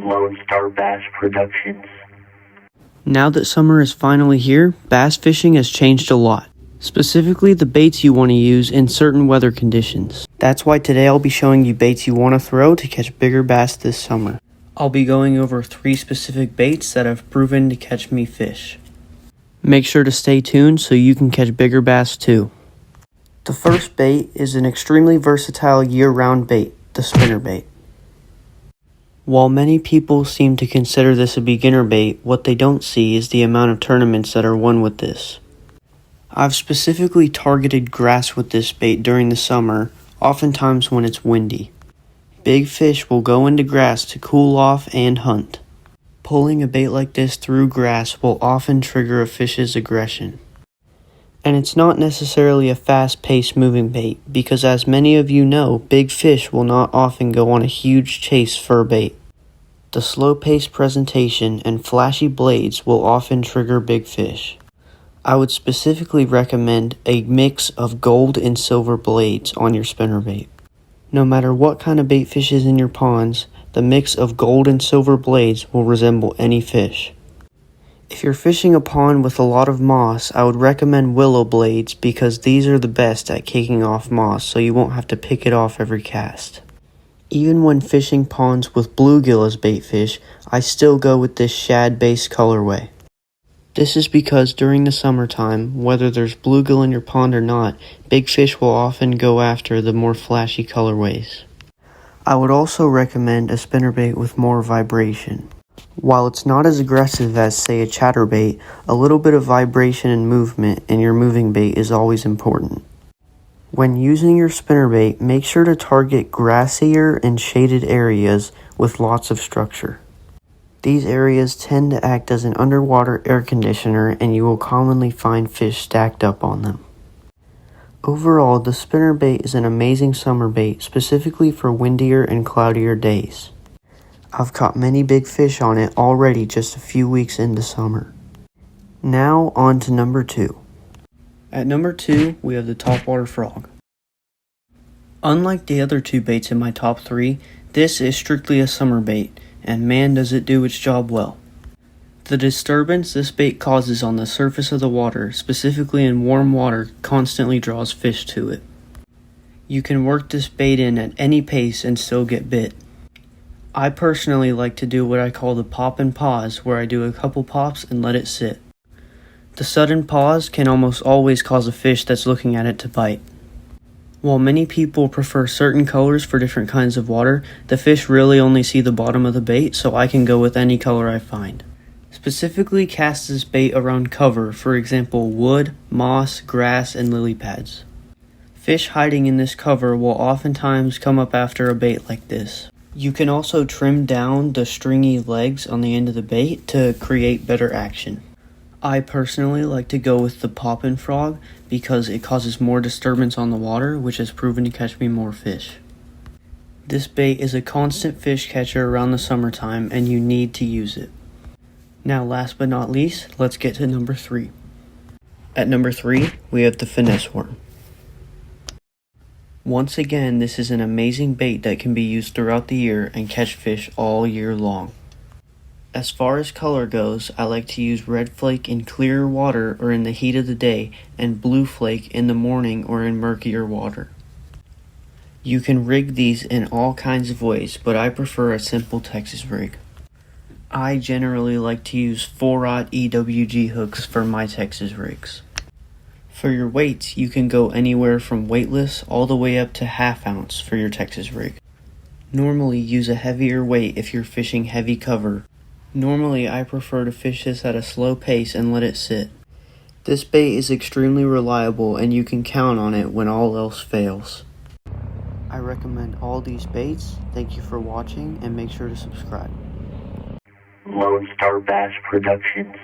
Lone Star Bass Productions. Now that summer is finally here, bass fishing has changed a lot. Specifically the baits you want to use in certain weather conditions. That's why today I'll be showing you baits you want to throw to catch bigger bass this summer. I'll be going over 3 specific baits that have proven to catch me fish. Make sure to stay tuned so you can catch bigger bass too. The first bait is an extremely versatile year-round bait, the spinnerbait. While many people seem to consider this a beginner bait, what they don't see is the amount of tournaments that are won with this. I've specifically targeted grass with this bait during the summer, oftentimes when it's windy. Big fish will go into grass to cool off and hunt. Pulling a bait like this through grass will often trigger a fish's aggression. And it's not necessarily a fast-paced moving bait, because as many of you know, big fish will not often go on a huge chase for a bait. The slow-paced presentation and flashy blades will often trigger big fish. I would specifically recommend a mix of gold and silver blades on your spinnerbait. No matter what kind of bait fish is in your ponds, the mix of gold and silver blades will resemble any fish. If you're fishing a pond with a lot of moss, I would recommend willow blades because these are the best at kicking off moss, so you won't have to pick it off every cast. Even when fishing ponds with bluegill as bait fish, I still go with this shad-based colorway. This is because during the summertime, whether there's bluegill in your pond or not, big fish will often go after the more flashy colorways. I would also recommend a spinnerbait with more vibration. While it's not as aggressive as, say, a chatterbait, a little bit of vibration and movement in your moving bait is always important. When using your spinnerbait, make sure to target grassier and shaded areas with lots of structure. These areas tend to act as an underwater air conditioner and you will commonly find fish stacked up on them. Overall, the spinnerbait is an amazing summer bait, specifically for windier and cloudier days. I've caught many big fish on it already just a few weeks into summer. Now on to number 2. At number 2, we have the topwater frog. Unlike the other 2 baits in my top 3, this is strictly a summer bait, and man does it do its job well. The disturbance this bait causes on the surface of the water, specifically in warm water, constantly draws fish to it. You can work this bait in at any pace and still get bit. I personally like to do what I call the pop and pause, where I do a couple pops and let it sit. The sudden pause can almost always cause a fish that's looking at it to bite. While many people prefer certain colors for different kinds of water, the fish really only see the bottom of the bait, so I can go with any color I find. Specifically cast this bait around cover, for example wood, moss, grass, and lily pads. Fish hiding in this cover will oftentimes come up after a bait like this. You can also trim down the stringy legs on the end of the bait to create better action. I personally like to go with the poppin' frog because it causes more disturbance on the water, which has proven to catch me more fish. This bait is a constant fish catcher around the summertime and you need to use it. Now last but not least, let's get to number 3. At number 3, we have the Finesse Worm. Once again, this is an amazing bait that can be used throughout the year and catch fish all year long. As far as color goes, I like to use red flake in clearer water or in the heat of the day, and blue flake in the morning or in murkier water. You can rig these in all kinds of ways, but I prefer a simple Texas rig. I generally like to use 4-aught EWG hooks for my Texas rigs. For your weights, you can go anywhere from weightless all the way up to ½ ounce for your Texas rig. Normally use a heavier weight if you're fishing heavy cover. Normally I prefer to fish this at a slow pace and let it sit. This bait is extremely reliable and you can count on it when all else fails. I recommend all these baits. Thank you for watching and make sure to subscribe. Lone Star Bass Productions.